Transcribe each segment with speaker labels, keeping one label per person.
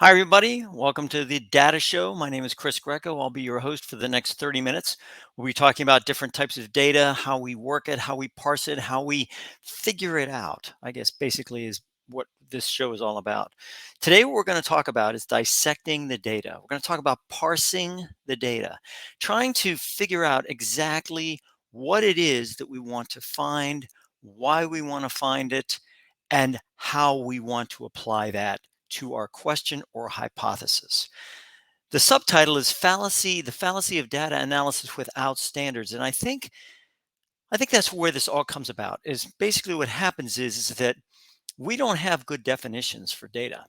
Speaker 1: Hi, everybody. Welcome to the Data Show. My name is Chris Greco. I'll be your host for the next 30 minutes. We'll be talking about different types of data, how we work it, how we parse it, how we figure it out, I guess basically is what this show is all about. Today, what we're going to talk about is dissecting the data. We're going to talk about parsing the data, trying to figure out exactly what it is that we want to find, why we want to find it, and how we want to apply that to our question or hypothesis. The subtitle is the fallacy of data analysis without standards. And I think that's where this all comes about. Is basically what happens is that we don't have good definitions for data,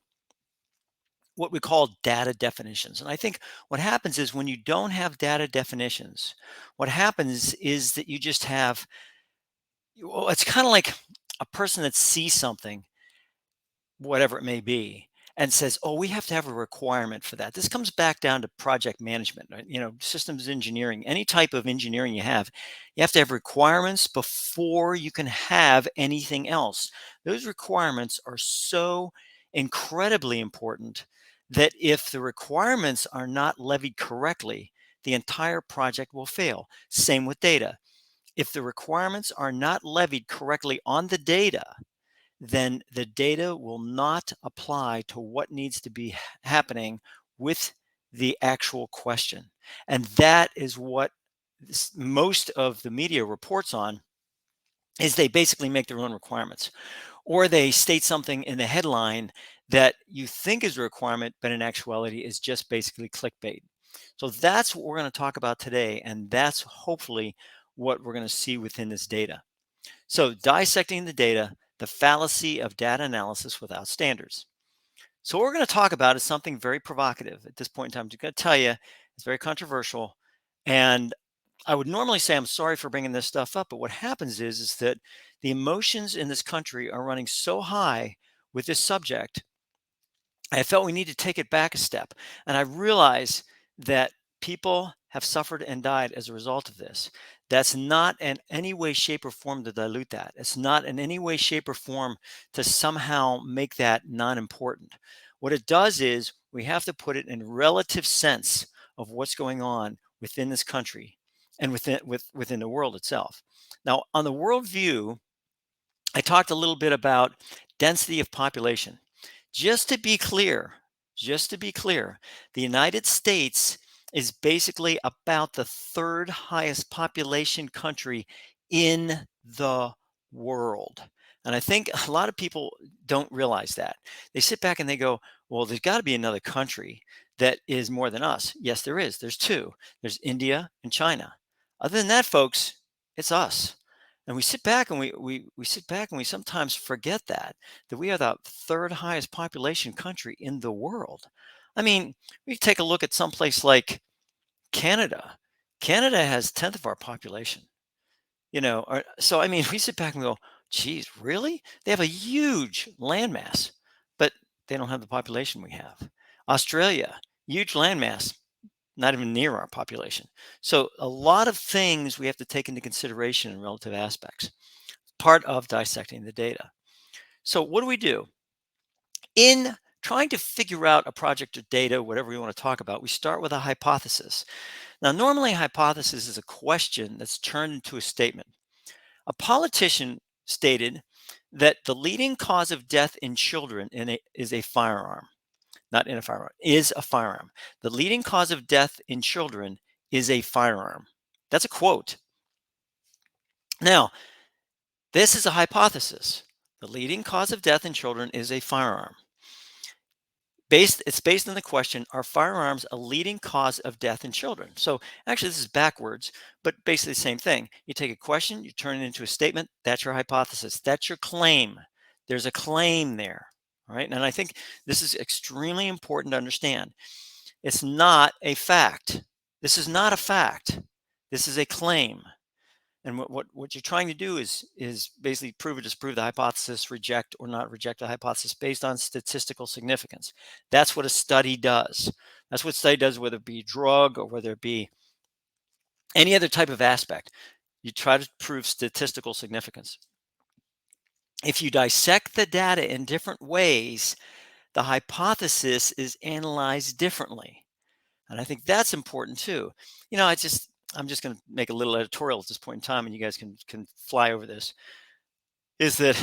Speaker 1: what we call data definitions. And I think what happens is when you don't have data definitions, what happens is that you just have, well, it's kind of like a person that sees something, whatever it may be, and says, "Oh, we have to have a requirement for that." This comes back down to project management, right? Systems engineering, any type of engineering you have to have requirements before you can have anything else. Those requirements are so incredibly important that if the requirements are not levied correctly, the entire project will fail. Same with data. If the requirements are not levied correctly on the data, then the data will not apply to what needs to be happening with the actual question. And that is what most of the media reports on, is they basically make their own requirements, or they state something in the headline that you think is a requirement, but in actuality is just basically clickbait. So that's what we're going to talk about today, and that's hopefully what we're going to see within this data. So, dissecting the data, the fallacy of data analysis without standards. So, what we're going to talk about is something very provocative at this point in time. I'm going to tell you it's very controversial. And I would normally say I'm sorry for bringing this stuff up, but what happens is that the emotions in this country are running so high with this subject. I felt we need to take it back a step. And I realize that people have suffered and died as a result of this. That's not in any way, shape, or form to dilute that. It's not in any way, shape, or form to somehow make that non important. What it does is we have to put it in relative sense of what's going on within this country and within the world itself. Now, on the worldview, I talked a little bit about density of population. Just to be clear, just to be clear, the United States is basically about the third highest population country in the world. And I think a lot of people don't realize that. They sit back and they go, well, there's got to be another country that is more than us. Yes, there is. There's two. There's India and China. Other than that, folks, it's us. And we sit back and we sit back and we sometimes forget that we are the third highest population country in the world. I mean, we take a look at someplace like Canada. Canada has 10th of our population. So I mean, we sit back and go, geez, really? They have a huge landmass, but they don't have the population we have. Australia, huge landmass, not even near our population. So a lot of things we have to take into consideration in relative aspects, part of dissecting the data. So what do we do? In trying to figure out a project or data, whatever we want to talk about, we start with a hypothesis. Now, normally a hypothesis is a question that's turned into a statement. A politician stated that the leading cause of death in children is a firearm. Not in a firearm, is a firearm. The leading cause of death in children is a firearm. That's a quote. Now, this is a hypothesis. The leading cause of death in children is a firearm. It's based on the question, are firearms a leading cause of death in children? So actually this is backwards, but basically the same thing. You take a question, you turn it into a statement, that's your hypothesis, that's your claim. There's a claim there, all right? And I think this is extremely important to understand. It's not a fact. This is not a fact. This is a claim. And what you're trying to do is basically prove or disprove the hypothesis, reject or not reject the hypothesis based on statistical significance. That's what a study does. That's what a study does, whether it be drug or whether it be any other type of aspect. You try to prove statistical significance. If you dissect the data in different ways, the hypothesis is analyzed differently. And I think that's important too. I'm just going to make a little editorial at this point in time, and you guys can fly over this. Is that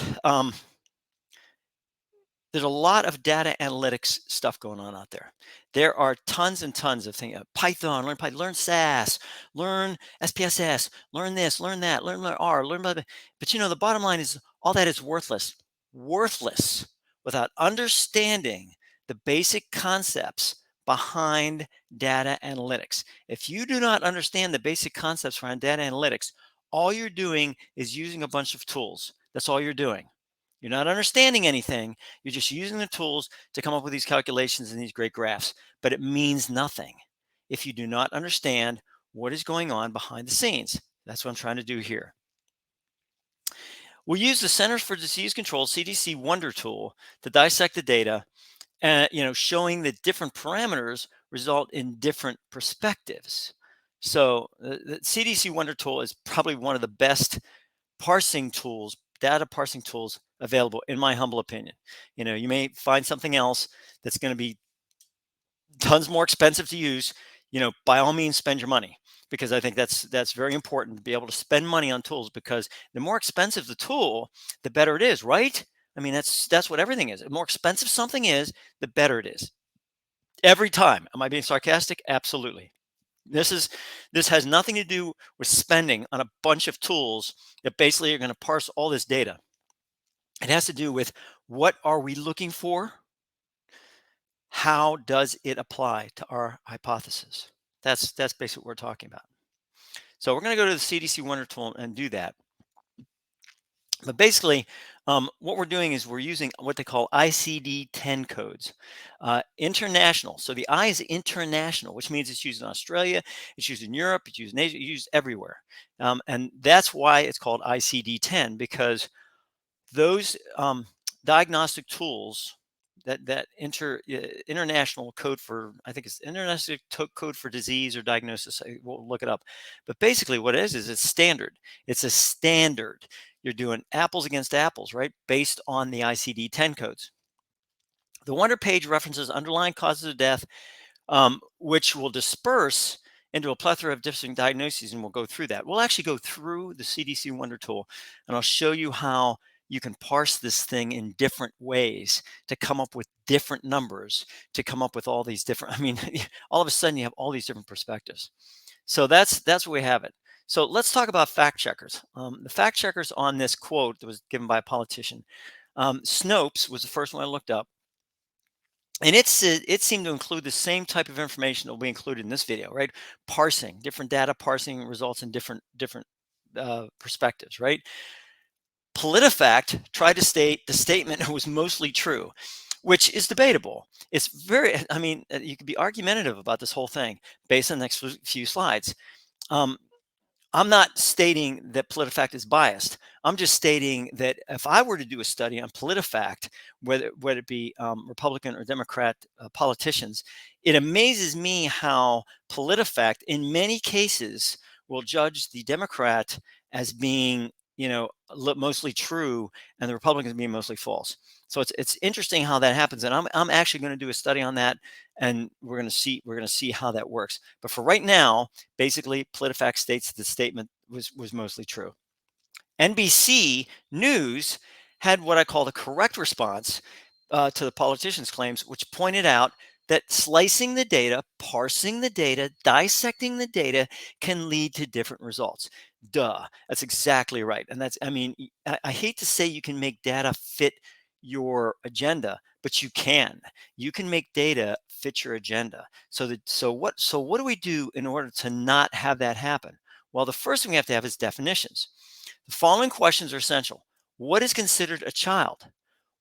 Speaker 1: there's a lot of data analytics stuff going on out there. There are tons and tons of things. Python, learn Python, learn SAS, learn SPSS, learn this, learn that, learn R, learn blah, blah. But the bottom line is all that is worthless. Worthless without understanding the basic concepts behind data analytics. If you do not understand the basic concepts behind data analytics, all you're doing is using a bunch of tools. That's all you're doing. You're not understanding anything. You're just using the tools to come up with these calculations and these great graphs, but it means nothing if you do not understand what is going on behind the scenes. That's what I'm trying to do here. We use the Centers for Disease Control CDC Wonder tool to dissect the data, showing that different parameters result in different perspectives. So the CDC Wonder tool is probably one of the best data parsing tools available, in my humble opinion. You may find something else that's going to be tons more expensive to use. By all means, spend your money, because I think that's very important to be able to spend money on tools, because the more expensive the tool, the better it is, right? I mean, that's what everything is. The more expensive something is, the better it is. Every time. Am I being sarcastic? Absolutely. This has nothing to do with spending on a bunch of tools that basically are going to parse all this data. It has to do with, what are we looking for? How does it apply to our hypothesis? That's basically what we're talking about. So we're going to go to the CDC Wonder tool and do that. But basically, what we're doing is we're using what they call ICD-10 codes, international. So the I is international, which means it's used in Australia, it's used in Europe, it's used in Asia, it's used everywhere. And that's why it's called ICD-10, because those diagnostic tools, that international code for, I think it's international code for disease or diagnosis. We'll look it up. But basically what it is it's standard. It's a standard. You're doing apples against apples, right? Based on the ICD-10 codes. The Wonder page references underlying causes of death, which will disperse into a plethora of different diagnoses, and we'll go through that. We'll actually go through the CDC Wonder tool, and I'll show you how you can parse this thing in different ways to come up with different numbers, to come up with all these different, all of a sudden you have all these different perspectives. So that's where we have it. So let's talk about fact checkers. The fact checkers on this quote that was given by a politician. Snopes was the first one I looked up. And it seemed to include the same type of information that will be included in this video, right? Parsing, different data parsing results in different perspectives, right? PolitiFact tried to state the statement was mostly true, which is debatable. It's very, you could be argumentative about this whole thing based on the next few slides. I'm not stating that PolitiFact is biased. I'm just stating that if I were to do a study on PolitiFact, whether it be Republican or Democrat politicians, it amazes me how PolitiFact, in many cases, will judge the Democrat as being, mostly true, and the Republicans being mostly false. So it's interesting how that happens, and I'm actually going to do a study on that, and we're going to see how that works. But for right now, basically, PolitiFact states the statement was mostly true. NBC News had what I call the correct response to the politician's claims, which pointed out that slicing the data, parsing the data, dissecting the data can lead to different results. Duh, that's exactly right. And I hate to say you can make data fit your agenda, but you can. You can make data fit your agenda. So what do we do in order to not have that happen? Well, the first thing we have to have is definitions. The following questions are essential. What is considered a child?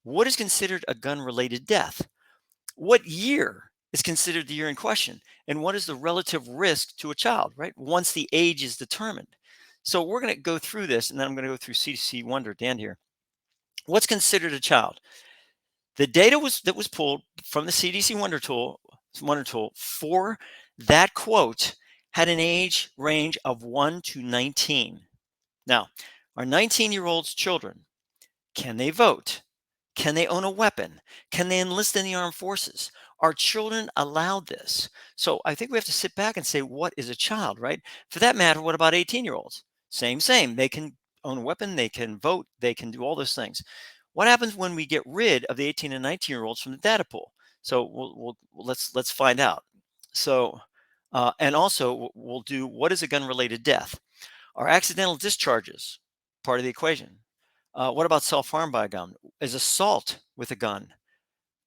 Speaker 1: What is considered a gun-related death? What year is considered the year in question? And what is the relative risk to a child, right? Once the age is determined. So we're going to go through this, and then I'm going to go through CDC Wonder at the end here. What's considered a child? The data that was pulled from the CDC Wonder tool for that quote had an age range of 1 to 19. Now, are 19-year-olds children? Can they vote? Can they own a weapon? Can they enlist in the armed forces? Are children allowed this? So I think we have to sit back and say, what is a child, right? For that matter, what about 18-year-olds? Same. They can own a weapon, they can vote, they can do all those things. What happens when we get rid of the 18 and 19-year-olds from the data pool? So let's find out. So and also we'll do, what is a gun-related death? Are accidental discharges part of the equation? What about self-harm by a gun? Is assault with a gun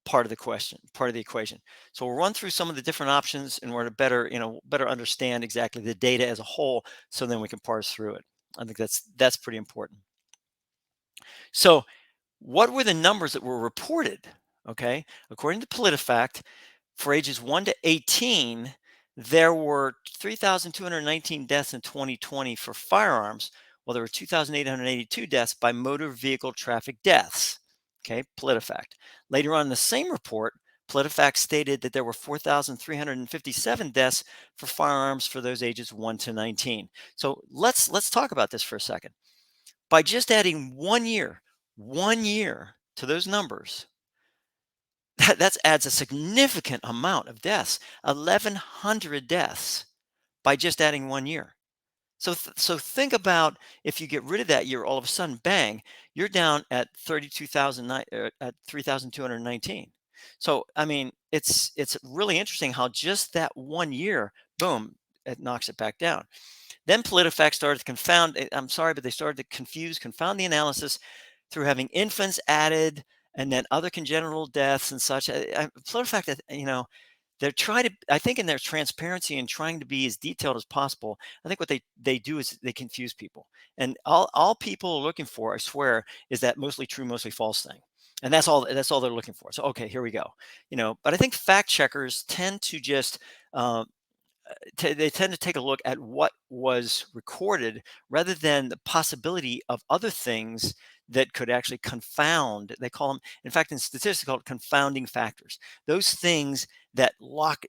Speaker 1: part of the question, part of the equation? So we'll run through some of the different options in order to better, better understand exactly the data as a whole, so then we can parse through it. I think that's pretty important. So what were the numbers that were reported? Okay, according to PolitiFact, for ages 1 to 18, there were 3,219 deaths in 2020 for firearms, while there were 2,882 deaths by motor vehicle traffic deaths. Okay, PolitiFact. Later on in the same report, PolitiFact stated that there were 4,357 deaths for firearms for those ages 1 to 19. So let's talk about this for a second. By just adding 1 year to those numbers, that adds a significant amount of deaths, 1,100 deaths by just adding 1 year. So think about, if you get rid of that year, all of a sudden, bang, you're down at 32,000, at 3,219. So I mean, it's really interesting how just that 1 year, boom, it knocks it back down. Then PolitiFact started to confound. I'm sorry, but they started to confound the analysis through having infants added, and then other congenital deaths and such. PolitiFact, they're trying to, I think, in their transparency and trying to be as detailed as possible, I think what they do is they confuse people. And all people are looking for, I swear, is that mostly true, mostly false thing. And that's all they're looking for. So okay, here we go. But I think fact checkers tend to just they tend to take a look at what was recorded rather than the possibility of other things that could actually confound. They call them, in fact, in statistics, called confounding factors. Those things that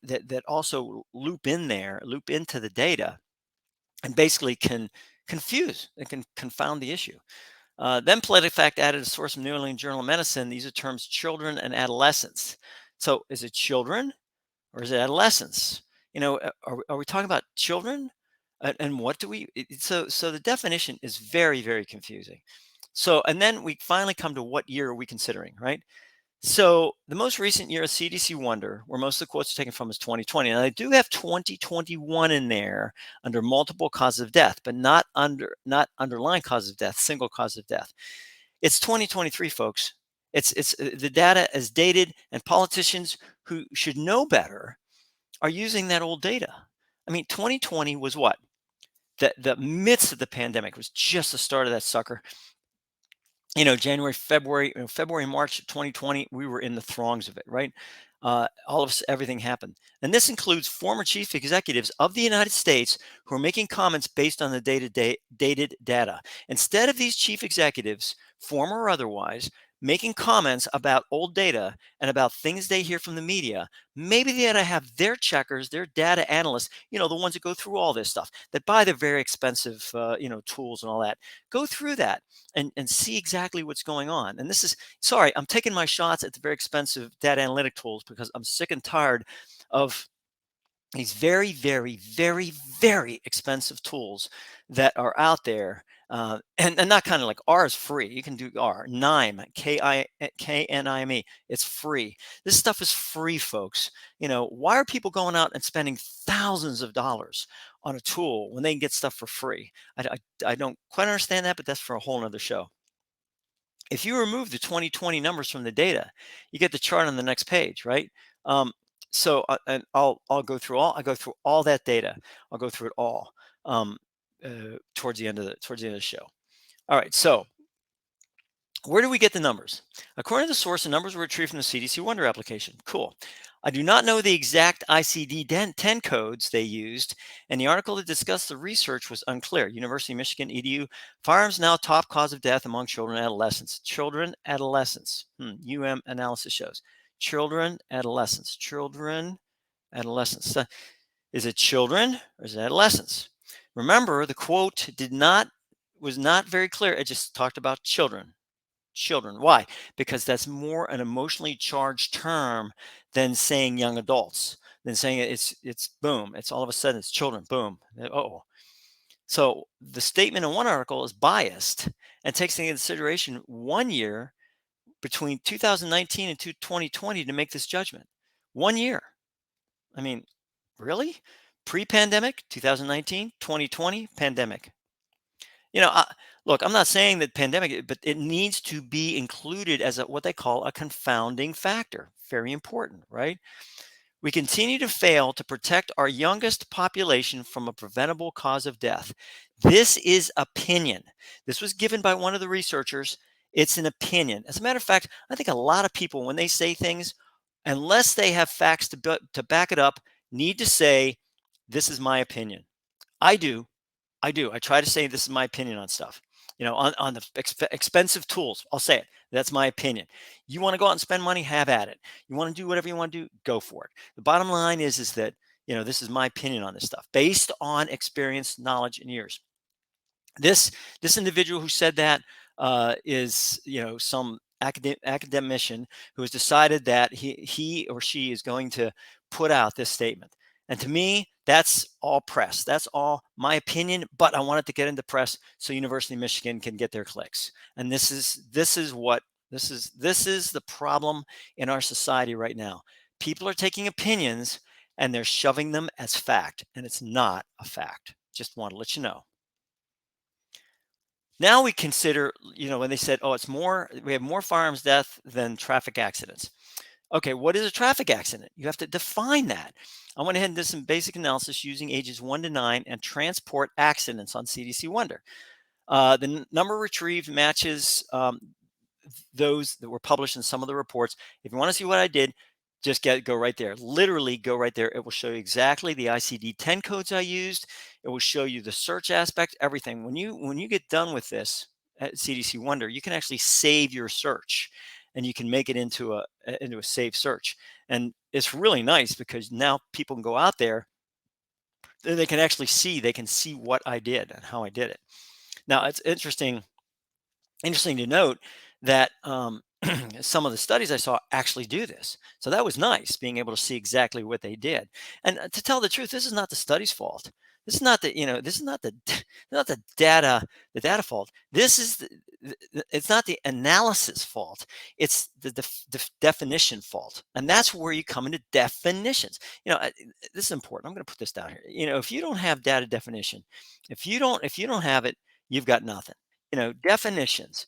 Speaker 1: that also loop into the data, and basically can confuse and can confound the issue. Then PolitiFact added a source from New England Journal of Medicine. These are terms children and adolescents. So is it children or is it adolescence? Are we talking about children? And what do we? So the definition is very, very confusing. So, and then we finally come to, what year are we considering, right? So the most recent year of CDC Wonder, where most of the quotes are taken from, is 2020. And I do have 2021 in there under multiple causes of death, but not underlying causes of death, single cause of death. It's 2023, folks. It's the data is dated, and politicians who should know better are using that old data. I mean, 2020 was what? The midst of the pandemic, was just the start of that sucker. January, February, March of 2020, we were in the throngs of it, right? Everything happened. And this includes former chief executives of the United States who are making comments based on the dated data. Instead of these chief executives, former or otherwise, making comments about old data and about things they hear from the media, maybe they ought to have their checkers, their data analysts, the ones that go through all this stuff, that buy the very expensive, tools and all that, go through that and see exactly what's going on. And this is, sorry, I'm taking my shots at the very expensive data analytic tools, because I'm sick and tired of these very, very, very, very expensive tools that are out there. And not kind of like, R is free. You can do R, KNIME, KNIME. It's free. This stuff is free, folks. Why are people going out and spending thousands of dollars on a tool when they can get stuff for free? I don't quite understand that, but that's for a whole nother show. If you remove the 2020 numbers from the data, you get the chart on the next page, right? And I'll go through all that data. I'll go through it all towards the end of the show. All right, so where do we get the numbers? According to the source, the numbers were retrieved from the CDC Wonder application. Cool. I do not know the exact ICD-10 codes they used, and the article that discussed the research was unclear. University of Michigan, EDU, firearms now top cause of death among children and adolescents. Children, adolescents. Analysis shows. Children, adolescents. Is it children or is it adolescents? Remember, the quote was not very clear. It just talked about children. children. Why? Because that's more an emotionally charged term than saying young adults, than saying it's boom. It's all of a sudden it's children, boom. Oh. So the statement in one article is biased and takes into consideration 1 year between 2019 and 2020 to make this judgment. 1 year. I mean, really? Pre-pandemic, 2019, 2020, pandemic. You know, look, I'm not saying that pandemic, but it needs to be included as what they call a confounding factor. Very important, right? We continue to fail to protect our youngest population from a preventable cause of death. This is opinion. This was given by one of the researchers. It's an opinion. As a matter of fact, I think a lot of people, when they say things, unless they have facts to back it up, need to say, this is my opinion. I do. I do. I try to say this is my opinion on stuff. On the expensive tools, I'll say it. That's my opinion. You want to go out and spend money, have at it. You want to do whatever you want to do, go for it. The bottom line is that this is my opinion on this stuff based on experience, knowledge, and years. This individual who said that is some academician who has decided that he or she is going to put out this statement. And to me, that's all press. That's all my opinion, but I want it to get into press so University of Michigan can get their clicks. And this is the problem in our society right now. People are taking opinions and they're shoving them as fact, and it's not a fact. Just want to let you know. Now we consider, when they said, oh, we have more firearms death than traffic accidents. Okay, what is a traffic accident? You have to define that. I went ahead and did some basic analysis using ages 1 to 9 and transport accidents on CDC Wonder. The number retrieved matches those that were published in some of the reports. If you want to see what I did, just go right there. Literally go right there. It will show you exactly the ICD-10 codes I used. It will show you the search aspect, everything. When you get done with this at CDC Wonder, you can actually save your search, and you can make it into a saved search. And it's really nice because now people can go out there and they can see what I did and how I did it. Now it's interesting to note that some of the studies I saw actually do this. So that was nice, being able to see exactly what they did. And to tell the truth, this is not the study's fault. This is not this is not not the data fault. It's not the analysis fault. It's the definition fault. And that's where you come into definitions. This is important. I'm going to put this down here. If you don't have data definition, if you don't have it, you've got nothing. Definitions.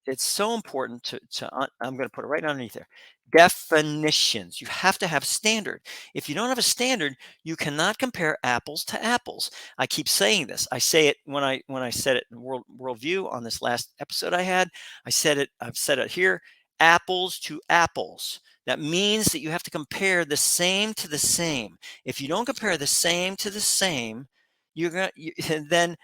Speaker 1: It's so important I'm going to put it right underneath there. Definitions. You have to have a standard. If you don't have a standard, you cannot compare apples to apples. I keep saying this. I say it when I said it in Worldview on this last episode I had. I've said it here. Apples to apples. That means that you have to compare the same to the same. If you don't compare the same to the same, then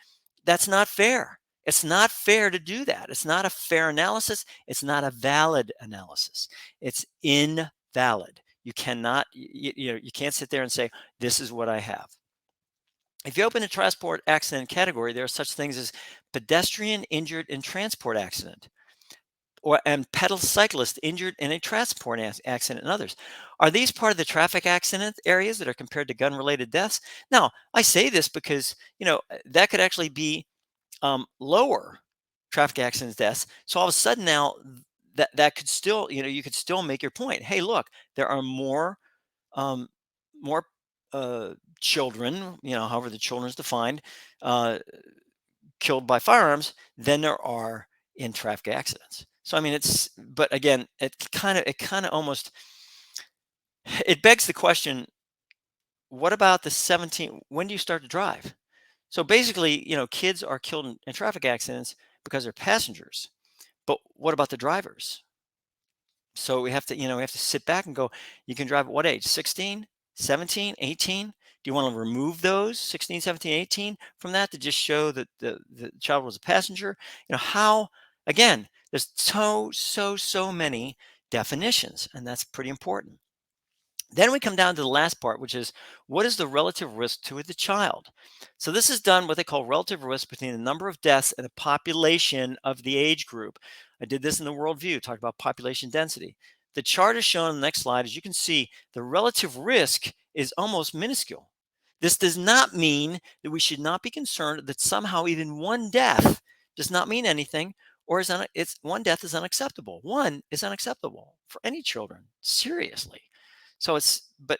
Speaker 1: that's not fair. It's not fair to do that. It's not a fair analysis. It's not a valid analysis. It's invalid. You cannot, you can't sit there and say, this is what I have. If you open the transport accident category, there are such things as pedestrian injured in transport accident, and pedal cyclist injured in a transport accident, and others. Are these part of the traffic accident areas that are compared to gun-related deaths? Now, I say this because, that could actually be lower traffic accidents deaths. So all of a sudden now that could still, you could still make your point. Hey, look, there are more more children, however the children is defined, killed by firearms than there are in traffic accidents. So I mean, but again, it kind of almost, it begs the question, what about the 17? When do you start to drive? So basically, kids are killed in traffic accidents because they're passengers. But what about the drivers? So we have to sit back and go, you can drive at what age? 16, 17, 18? Do you want to remove those 16, 17, 18 from that to just show that the child was a passenger? Again, there's so many definitions, and that's pretty important. Then we come down to the last part, which is, what is the relative risk to the child? So this is done what they call relative risk between the number of deaths and the population of the age group. I did this in the worldview, talked about population density. The chart is shown on the next slide. As you can see, the relative risk is almost minuscule. This does not mean that we should not be concerned that somehow even one death does not mean anything, or it's one death is unacceptable. One is unacceptable for any children, seriously. But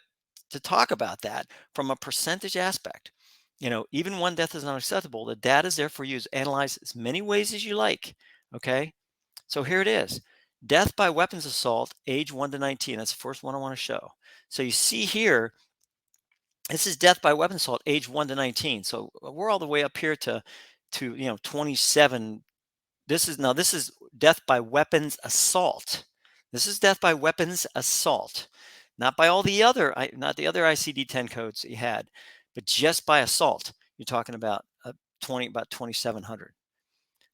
Speaker 1: to talk about that from a percentage aspect, even one death is unacceptable. The data is there for you to analyze as many ways as you like. Okay, so here it is: death by weapons assault, age 1 to 19. That's the first one I want to show. So you see here, this is death by weapons assault, age 1 to 19. So we're all the way up here to 27. This is death by weapons assault. This is death by weapons assault, not by all the other, not the other ICD-10 codes that you had, but just by assault. You're talking about about 2,700.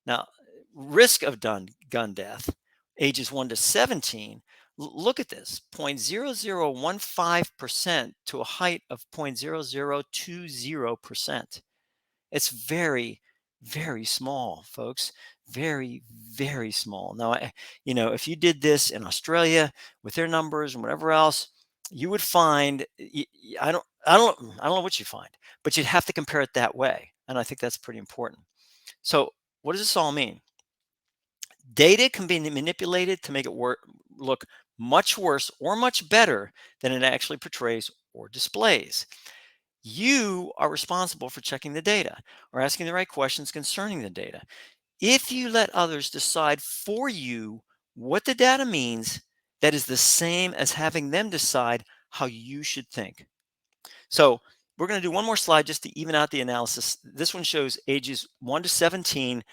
Speaker 1: Now, risk of gun death, ages 1 to 17. Look at this: 0.0015% to a height of 0.0020%. It's very, very small, folks. Very, very small. Now, if you did this in Australia with their numbers and whatever else, you would find, I don't know what you find, but you'd have to compare it that way. And I think that's pretty important. So what does this all mean? Data can be manipulated to make it look much worse or much better than it actually portrays or displays. You are responsible for checking the data or asking the right questions concerning the data. If you let others decide for you what the data means, that is the same as having them decide how you should think. So we're going to do one more slide just to even out the analysis. This one shows ages 1 to 17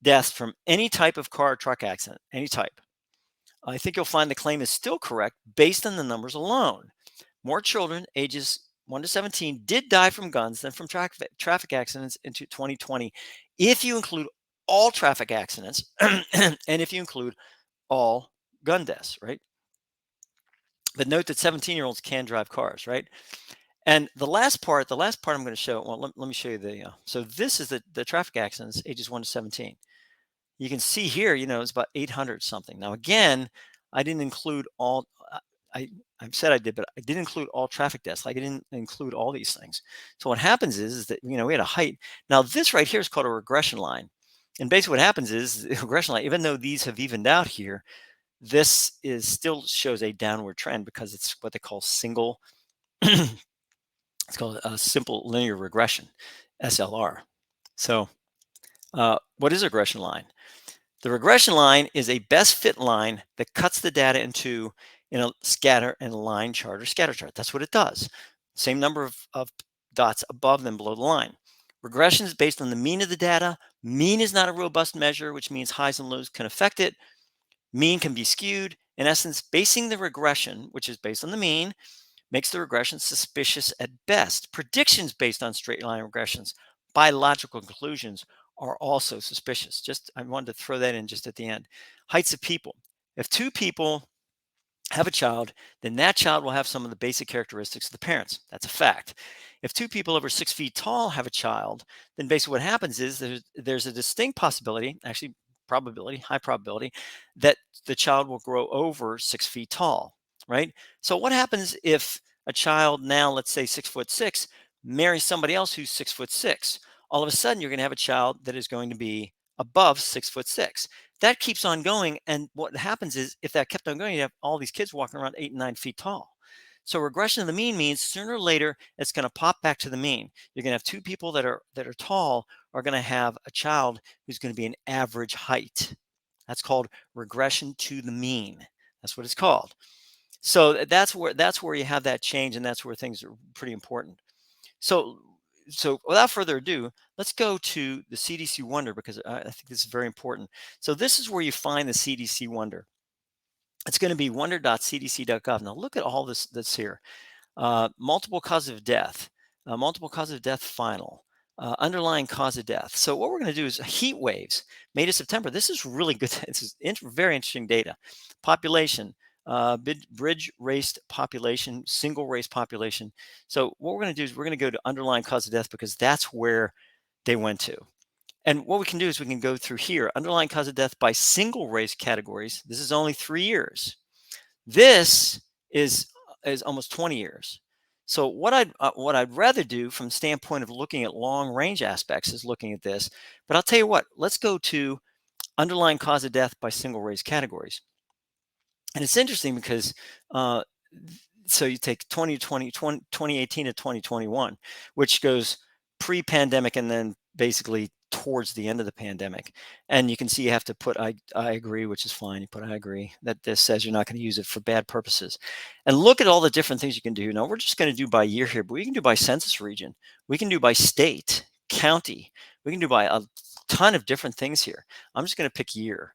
Speaker 1: deaths from any type of car or truck accident, any type. I think you'll find the claim is still correct based on the numbers alone. More children ages 1 to 17 did die from guns than from traffic accidents into 2020, if you include all traffic accidents and if you include all gun deaths, right? But note that 17-year-olds can drive cars, right? And the last part I'm going to show, well, let me show you so this is the traffic accidents, ages 1 to 17. You can see here, it's about 800 something. Now, again, I didn't include all, I said I did, but I didn't include all traffic deaths. Like I didn't include all these things. So what happens is that, we had a height. Now, this right here is called a regression line. And basically what happens is the regression line, even though these have evened out here, this still shows a downward trend because it's what they call it's called a simple linear regression, SLR. So what is a regression line? The regression line is a best fit line that cuts the data into a scatter and line chart or scatter chart. That's what it does. Same number of dots above than below the line. Regression is based on the mean of the data. Mean is not a robust measure, which means highs and lows can affect it. Mean can be skewed. In essence, basing the regression, which is based on the mean, makes the regression suspicious at best. Predictions based on straight line regressions by logical conclusions are also suspicious. I wanted to throw that in just at the end. Heights of people. If two people have a child, then that child will have some of the basic characteristics of the parents. That's a fact. If two people over 6 feet tall have a child, then basically what happens is there's a distinct possibility, actually high probability, that the child will grow over 6 feet tall, right? So what happens if a child now, let's say 6'6", marries somebody else who's 6'6"? All of a sudden, you're going to have a child that is going to be above 6'6". That keeps on going. And what happens is if that kept on going, you have all these kids walking around 8 and 9 feet tall. So regression of the mean means sooner or later, it's going to pop back to the mean. You're going to have two people that are tall are going to have a child who's going to be an average height. That's called regression to the mean. That's what it's called. So that's where you have that change, and that's where things are pretty important. So without further ado, let's go to the CDC Wonder, because I think this is very important. So this is where you find the CDC Wonder. It's going to be wonder.cdc.gov. Now look at all this that's here. Multiple cause of death, final, underlying cause of death. So what we're going to do is heat waves, May to September. This is really good. This is very interesting data. Population, bridge race population, single race population. So what we're going to do is we're going to go to underlying cause of death because that's where they went to. And what we can do is we can go through here, underlying cause of death by single race categories. This is only 3 years. This is almost 20 years. So what I'd rather do from the standpoint of looking at long range aspects is looking at this. But I'll tell you what, let's go to underlying cause of death by single race categories. And it's interesting because uh, so you take 2018 to 2021, which goes pre-pandemic and then basically towards the end of the pandemic. And you can see you have to put I agree, which is fine. You put I agree that this says you're not going to use it for bad purposes. And look at all the different things you can do. Now we're just going to do by year here, but we can do by census region. We can do by state, county. We can do by a ton of different things here. I'm just going to pick year.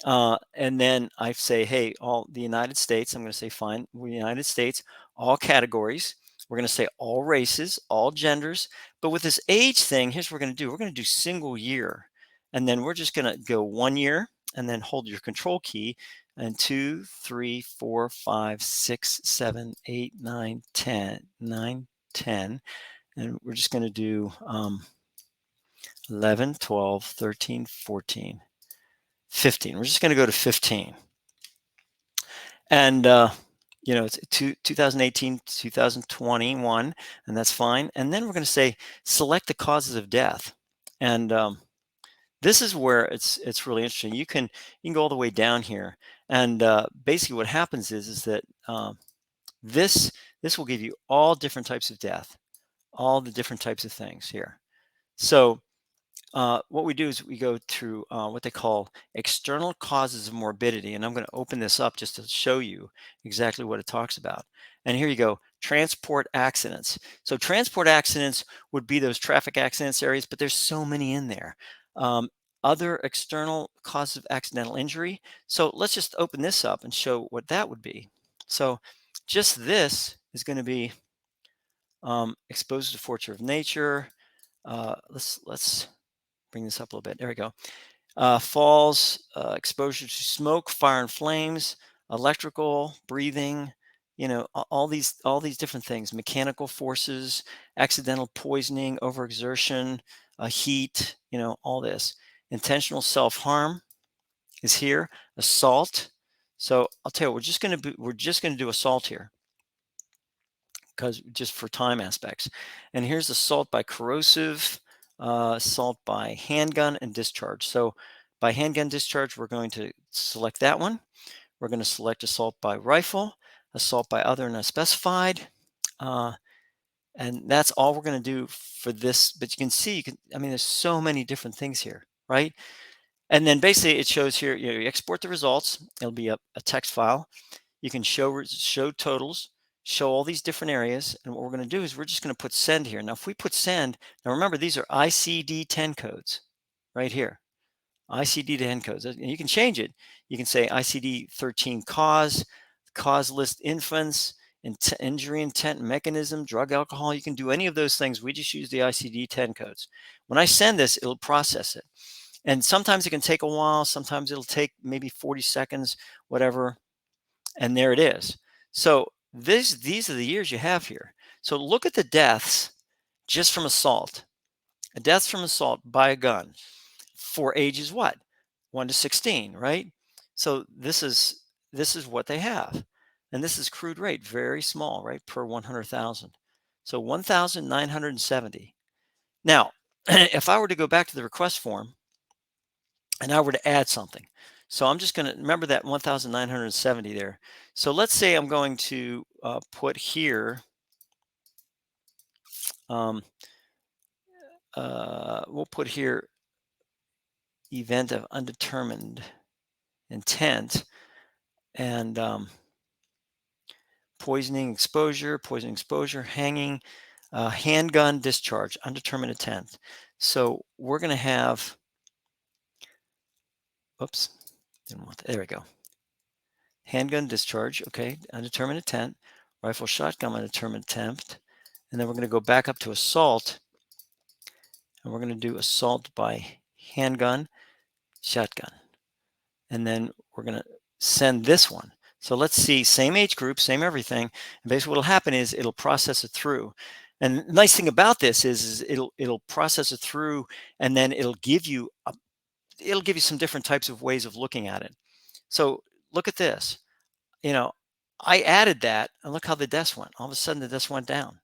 Speaker 1: And then I say, hey, all the United States, I'm going to say, fine, we're United States, all categories. We're going to say all races, all genders. But with this age thing, here's what we're going to do. We're going to do single year. And then we're just going to go 1 year and then hold your control key and 2, 3, 4, 5, 6, 7, 8, 9, 10, 9, 10. And we're just going to do 11, 12, 13, 14. 15. We're just going to go to 15. And, it's 2018, 2021, and that's fine. And then we're going to say, select the causes of death. And this is where it's really interesting. You can go all the way down here. And basically what happens is that this will give you all different types of death, all the different types of things here. So what we do is we go through what they call external causes of morbidity. And I'm going to open this up just to show you exactly what it talks about. And here you go, transport accidents. So transport accidents would be those traffic accidents areas, but there's so many in there. Other external causes of accidental injury. So let's just open this up and show what that would be. So just this is going to be exposed to force of nature. Let's bring this up a little bit. There we go. Falls, exposure to smoke, fire and flames, electrical, breathing, all these different things, mechanical forces, accidental poisoning, overexertion, heat, all this. Intentional self-harm is here, assault. So I'll tell you, we're just going to do assault here, because just for time aspects. And here's assault by corrosive, assault by handgun and discharge. So by handgun discharge, we're going to select that one. We're going to select assault by rifle, assault by other and unspecified. And that's all we're going to do for this. But you can see, there's so many different things here, right? And then basically it shows here, you export the results. It'll be a text file. You can show totals, show all these different areas. And what we're going to do is we're just going to put send here. Now, if we put send, now remember, these are ICD-10 codes right here. ICD-10 codes. And you can change it. You can say ICD-13 cause list infants, injury intent mechanism, drug, alcohol. You can do any of those things. We just use the ICD-10 codes. When I send this, it'll process it. And sometimes it can take a while. Sometimes it'll take maybe 40 seconds, whatever. And there it is. So these are the years you have here. So look at the deaths just from assault. Deaths from assault by a gun for ages what? 1 to 16, right? So this is what they have. And this is crude rate, very small, right? Per 100,000. So 1,970. Now, if I were to go back to the request form and I were to add something. So I'm just going to remember that 1,970 there. So let's say I'm going to put here, we'll put here event of undetermined intent and poisoning exposure, hanging, handgun discharge, undetermined intent. So we're going to have, oops, didn't want that. There we go. Handgun discharge, okay, undetermined intent, rifle shotgun undetermined intent, and then we're going to go back up to assault, and we're going to do assault by handgun, shotgun, and then we're going to send this one. So let's see, same age group, same everything, and basically what will happen is it'll process it through. And the nice thing about this is it'll process it through, and then it'll give you some different types of ways of looking at it. So look at this. You know, I added that, and look how the desk went. All of a sudden, the desk went down.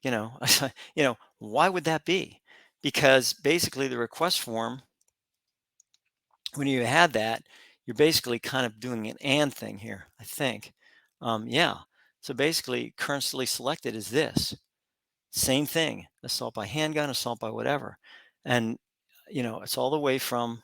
Speaker 1: You know, why would that be? Because basically, the request form, when you had that, you're basically kind of doing an and thing here, I think. Yeah. So basically, currently selected is this. Same thing, assault by handgun, assault by whatever. And, it's all the way from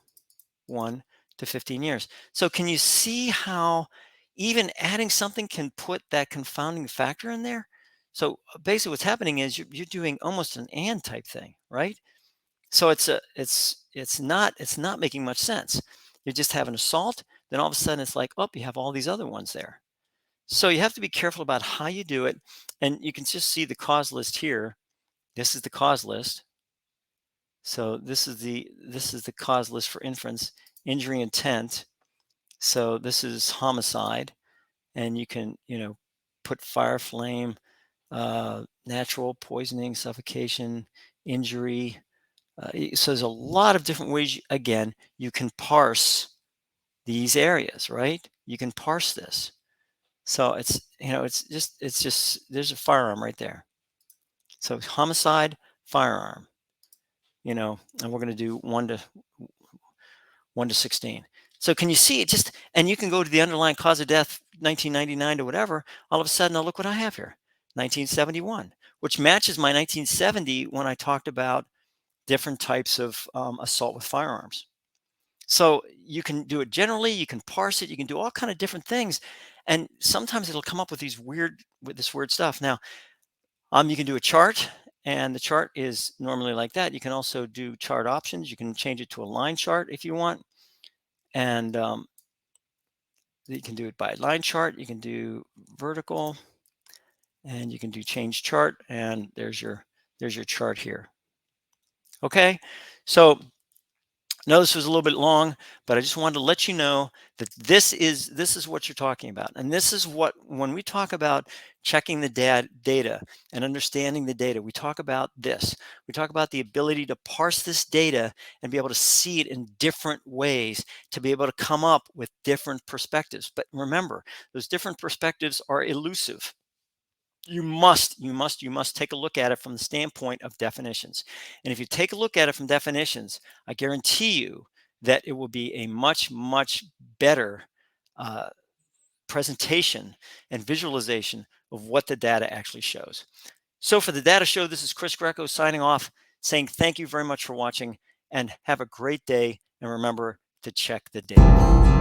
Speaker 1: 1 to 15 years. So can you see how even adding something can put that confounding factor in there? So basically what's happening is you're doing almost an and type thing, right? So it's not making much sense. You just have an assault, then all of a sudden it's like, oh, you have all these other ones there. So you have to be careful about how you do it. And you can just see the cause list here. This is the cause list. So this is the cause list for inference, injury intent. So this is homicide, and you can put fire, flame, natural, poisoning, suffocation, injury. So there's a lot of different ways. Again, you can parse these areas, right? You can parse this. So it's just there's a firearm right there. So homicide, firearm. And we're going to do 1 to 16. So can you see it just, and you can go to the underlying cause of death, 1999 to whatever, all of a sudden, now look what I have here, 1971, which matches my 1970 when I talked about different types of assault with firearms. So you can do it generally, you can parse it, you can do all kind of different things. And sometimes it'll come up with this weird stuff. Now, you can do a chart, and the chart is normally like that. You can also do chart options. You can change it to a line chart if you want. And you can do it by line chart. You can do vertical, and you can do change chart. And there's your chart here. Okay, so I know this was a little bit long, but I just wanted to let you know that this is what you're talking about. And this is what, when we talk about checking the data and understanding the data, we talk about this. We talk about the ability to parse this data and be able to see it in different ways, to be able to come up with different perspectives. But remember, those different perspectives are elusive. You must take a look at it from the standpoint of definitions. And if you take a look at it from definitions, I guarantee you that it will be a much, much better uh, presentation and visualization of what the data actually shows. So for the data show, this is Chris Greco signing off, saying thank you very much for watching, and have a great day. And remember to check the data.